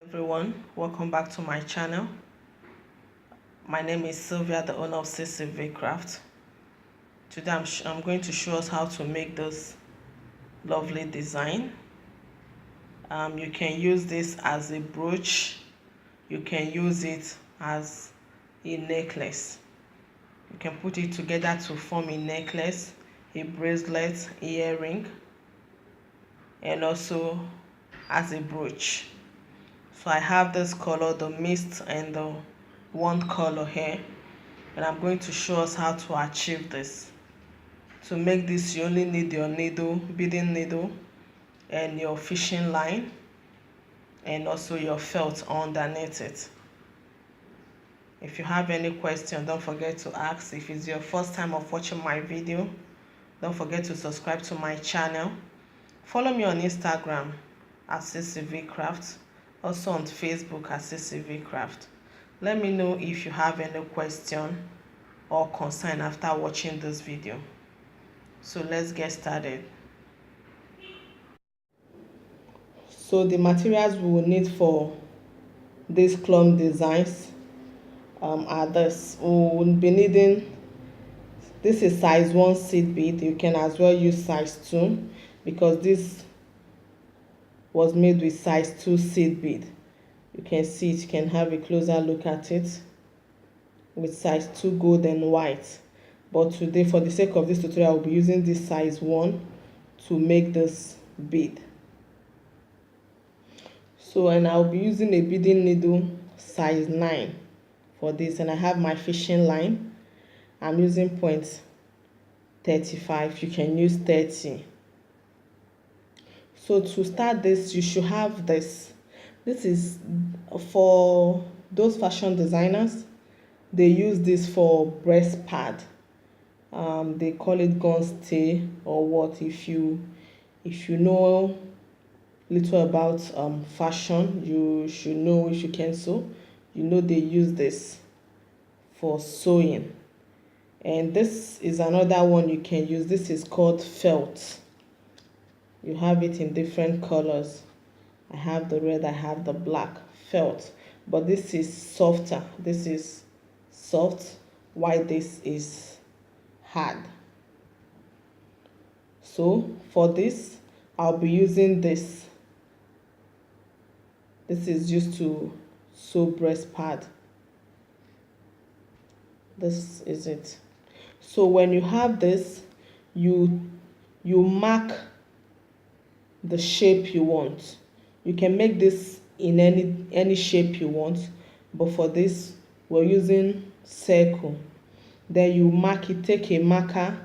Everyone, welcome back to my channel. My name is Sylvia, the owner of CCV Craft. Today I'm going to show us how to make this lovely design. You can use this as a brooch. You can use it as a necklace. You can put it together to form a necklace, a bracelet, earring, and also as a brooch. So I have this color, the mist and the wand color here, and I'm going to show us how to achieve this. To make this, you only need your needle, beading needle, and your fishing line, and also your felt underneath it. If you have any question, don't forget to ask. If it's your first time of watching my video, don't forget to subscribe to my channel. Follow me on Instagram at CCV Craft, also on Facebook at CCV Craft. Let me know if you have any question or concern after watching this video. So let's get started. So the materials we will need for these clump designs are this. We will be needing, this is size 1 seed bead. You can as well use size 2 because this was made with size 2 seed bead. You can see it, you can have a closer look at it, with size 2 gold and white. But today, for the sake of this tutorial, I will be using this size 1 to make this bead. So, and I'll be using a beading needle size 9 for this, and I have my fishing line. I'm using point 35. You can use 30. So to start this, you should have this. This is for those fashion designers. They use this for breast pad. They call it gun stay or what. If you know little about fashion, you should know if you can sew. You know they use this for sewing. And this is another one you can use. This is called felt. You have it in different colors. I have the red, I have the black, felt. But this is softer. This is soft, while this is hard. So for this, I'll be using this. This is used to sew breast pad. This is it. So when you have this, you mark the shape you want. You can make this in any shape you want, but for this we're using circle. Then you mark it, take a marker,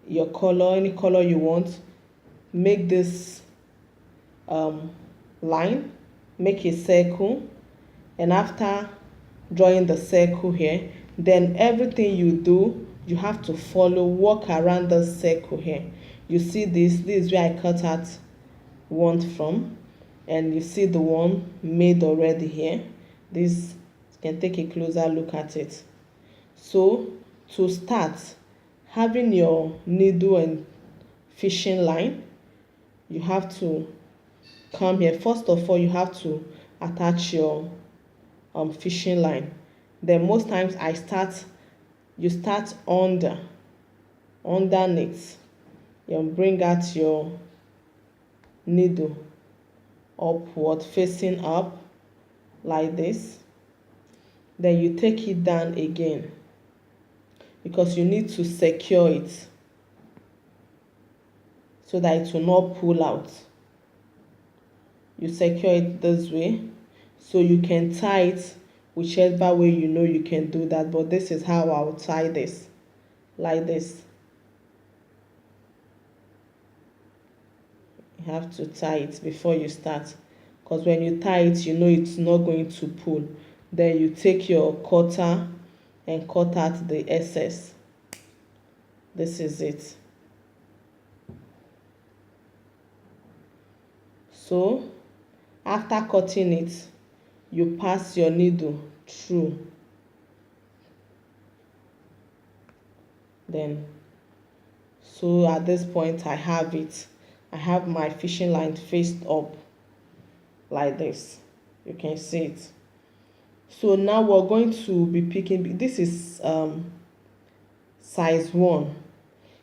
your color, any color you want, make this line, make a circle, and after drawing the circle here, then everything you do, you have to follow, walk around the circle here. You see this is where I cut out one from, and you see the one made already here. This, you can take a closer look at it. So to start, having your needle and fishing line, you have to come here. First of all, you have to attach your fishing line. Then most times you start underneath. You bring out your needle upward, facing up like this. Then you take it down again because you need to secure it so that it will not pull out. You secure it this way, so you can tie it whichever way you know you can do that, but this is how I'll tie this, like this. You have to tie it before you start, because when you tie it, you know it's not going to pull. Then you take your cutter and cut out the excess. This is it. So after cutting it, you pass your needle through. Then, so at this point I have my fishing line faced up like this. You can see it. So now we're going to be picking, this is size 1.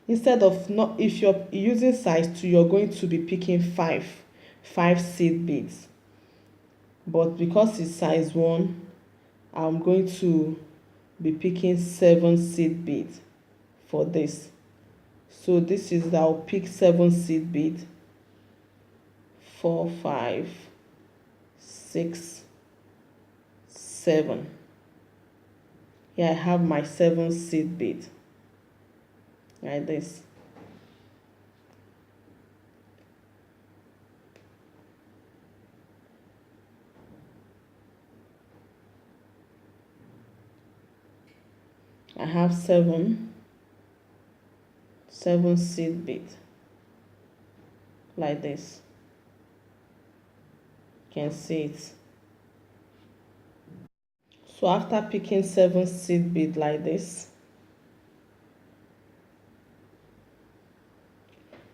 Instead of, not if you're using size 2, you're going to be picking 5 seed beads. But because it's size 1, I'm going to be picking 7 seed beads for this. So this is, I'll pick 7 seed beads. 4, 5, 6, 7. Here I have my 7 seed bead, like this. I have 7 seed bead, like this. You can see it. So after picking 7 seed bead like this,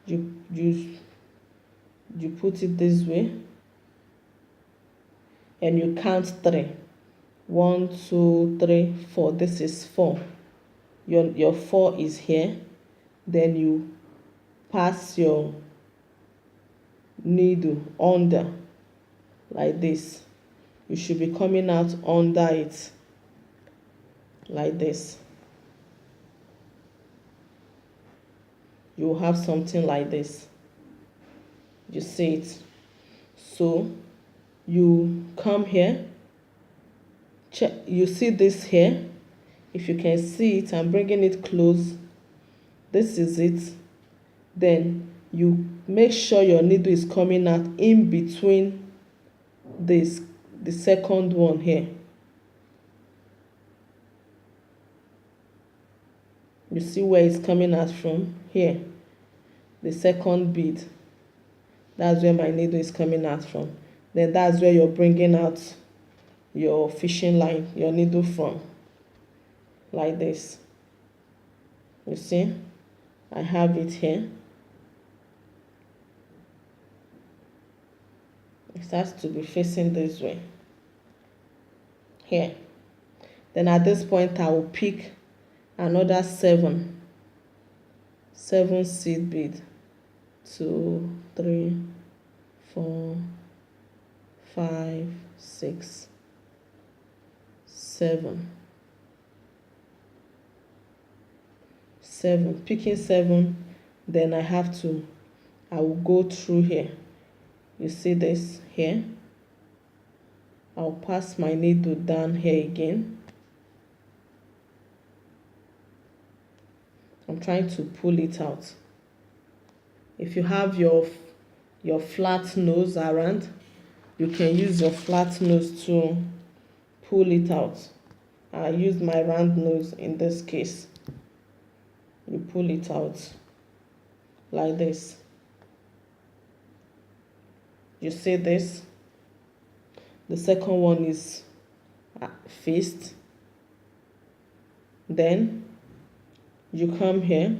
you put it this way, and you count 3. 1, 2, 3, 4. This is 4. Your 4 is here. Then you pass your needle under, like this. You should be coming out under it, like this. You will have something like this. You see it. So you come here, check, you see this here. If you can see it, I'm bringing it close. This is it. Then you make sure your needle is coming out in between this, the second one here. You see where it's coming out from? Here, the second bead. That's where my needle is coming out from. Then that's where you're bringing out your fishing line, your needle from, like this. You see, I have it here. It has to be facing this way, here. Then at this point I will pick another 7 seed bead. 2, 3, 4, 5, 6, 7. Picking 7, then I will go through here. You see this here? I'll pass my needle down here again. I'm trying to pull it out. If you have your flat nose around, you can use your flat nose to pull it out. I use my round nose in this case. You pull it out like this. You see this? The second one is faced. Then you come here.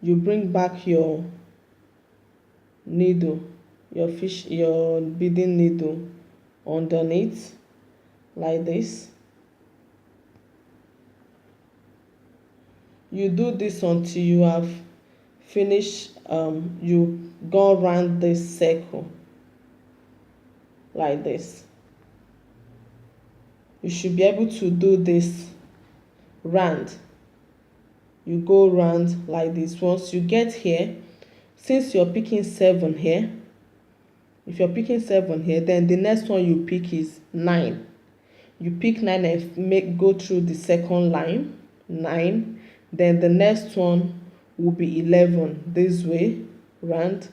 You bring back your needle, your beading needle underneath, like this. You do this until you have finished, you go around this circle, like this. You should be able to do this round. You go round like this. Once you get here, since you're picking 7 here, if you're picking 7 here, then the next one you pick is 9. You pick 9 and go through the second line, 9. Then the next one will be 11 this way round.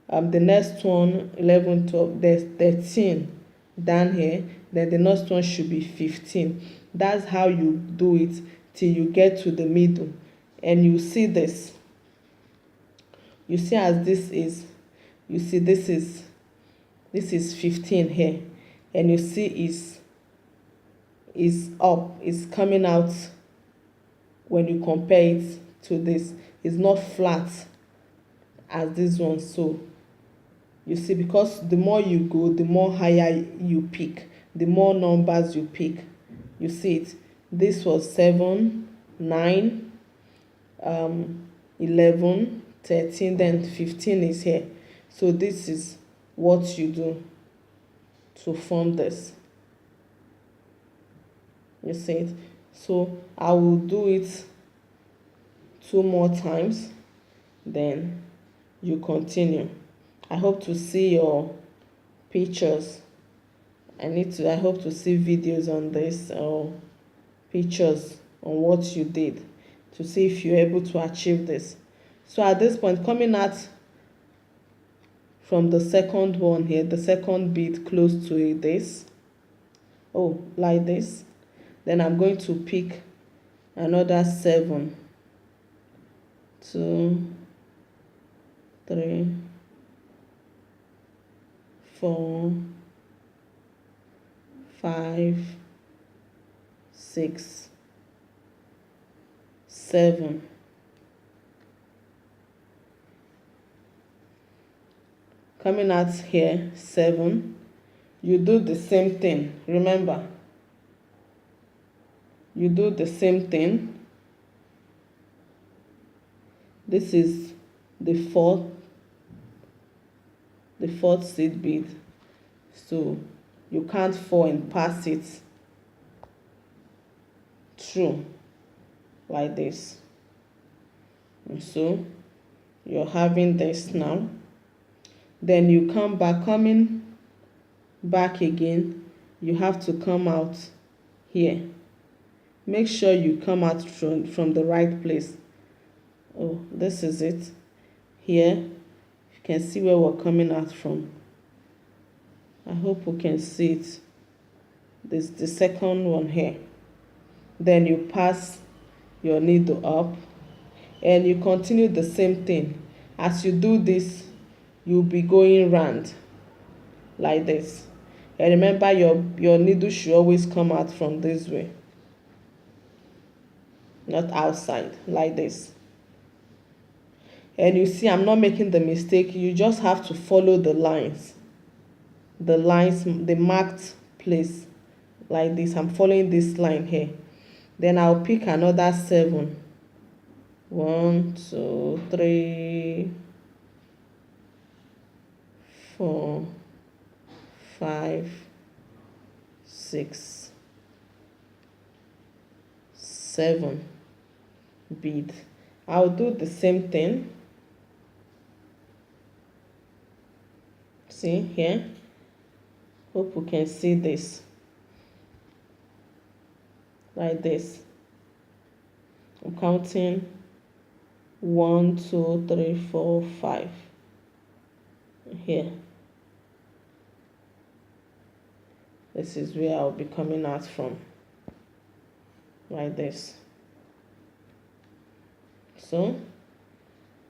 The next one 11, 12, there's 13 down here. Then the next one should be 15. That's how you do it till you get to the middle. And you see this. You see as this is, you see this is 15 here. And you see is up, it's coming out. When you compare it to this, it's not flat as this one. So You see, because the more you go, the more higher you pick, the more numbers you pick. You see it. This was 7, 9, 11, 13, then 15 is here. So this is what you do to form this. You see it. So I will do it 2 more times, then you continue. I hope to see your pictures. I hope to see videos on this, or pictures on what you did, to see if you're able to achieve this. So at this point, coming out from the second one here, the second bead close to this, like this, then I'm going to pick another 7, 2, 3, 4, 5, 6, 7. Coming out here, 7. You do the same thing. Remember, you do the same thing. This is the fourth seed bead, so you can't fall and pass it through like this. And so you're having this now. Then you coming back again, you have to come out here. Make sure you come out from the right place. This is it. Here you can see where we're coming out from. I hope we can see it. This is the second one here. Then you pass your needle up and you continue the same thing. As you do this, you'll be going round like this. And remember, your needle should always come out from this way, not outside, like this. And you see, I'm not making the mistake. You just have to follow the lines, the marked place, like this. I'm following this line here. Then I'll pick another 7. 1, 2, 3, 4, 5, 6, 7 bead. I'll do the same thing. See here? Hope you can see this. Like this. I'm counting 1, 2, 3, 4, 5. Here. This is where I'll be coming out from. Like this. So,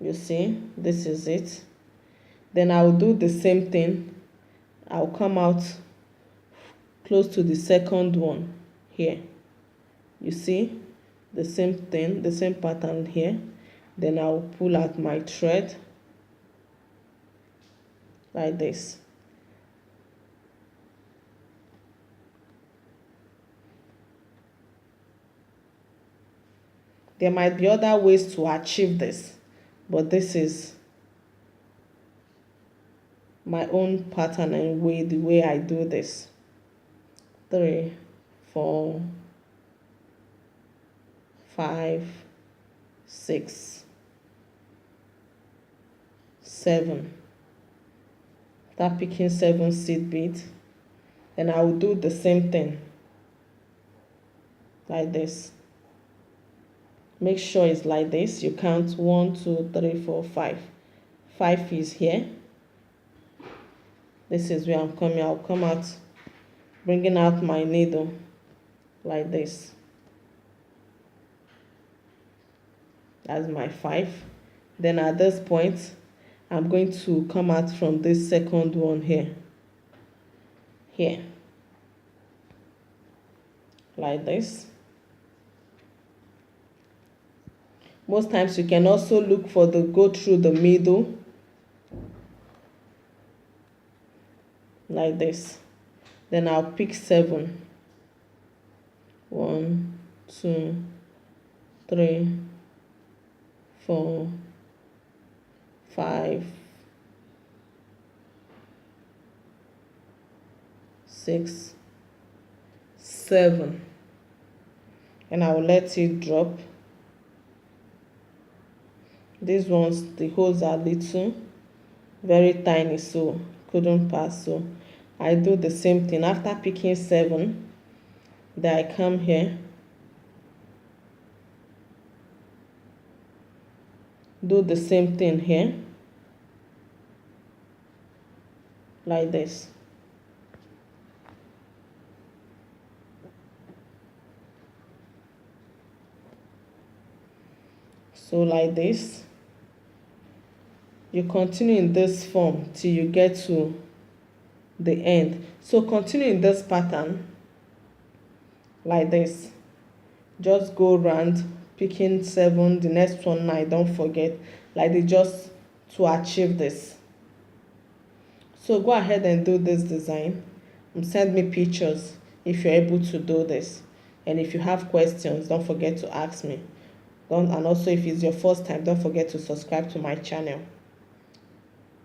you see, this is it. Then I'll do the same thing. I'll come out close to the second one here. You see, the same thing, the same pattern here. Then I'll pull out my thread like this. There might be other ways to achieve this, but this is my own pattern and the way I do this. 3, 4, 5, 6, 7. Start picking 7 seed beads, and I will do the same thing like this. Make sure it's like this. You count 1, 2, 3, 4, 5. 5 is here. This is where I'm coming. I'll come out, bringing out my needle like this. That's my 5. Then at this point, I'm going to come out from this second one here. Like this. Most times you can also look for go through the middle like this. Then I'll pick 7. 1, 2, 3, 4, 5, 6, 7, and I will let it drop. These ones, the holes are little, very tiny, so couldn't pass. So I do the same thing. After picking 7, then I come here, do the same thing here, like this. So like this, you continue in this form till you get to the end. So continue in this pattern like this. Just go around picking 7, the next one 9, don't forget, like this, just to achieve this. So go ahead and do this design and send me pictures if you're able to do this. And if you have questions, don't forget to ask me. And also, if it's your first time, don't forget to subscribe to my channel.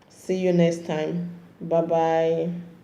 See you next time. Bye bye.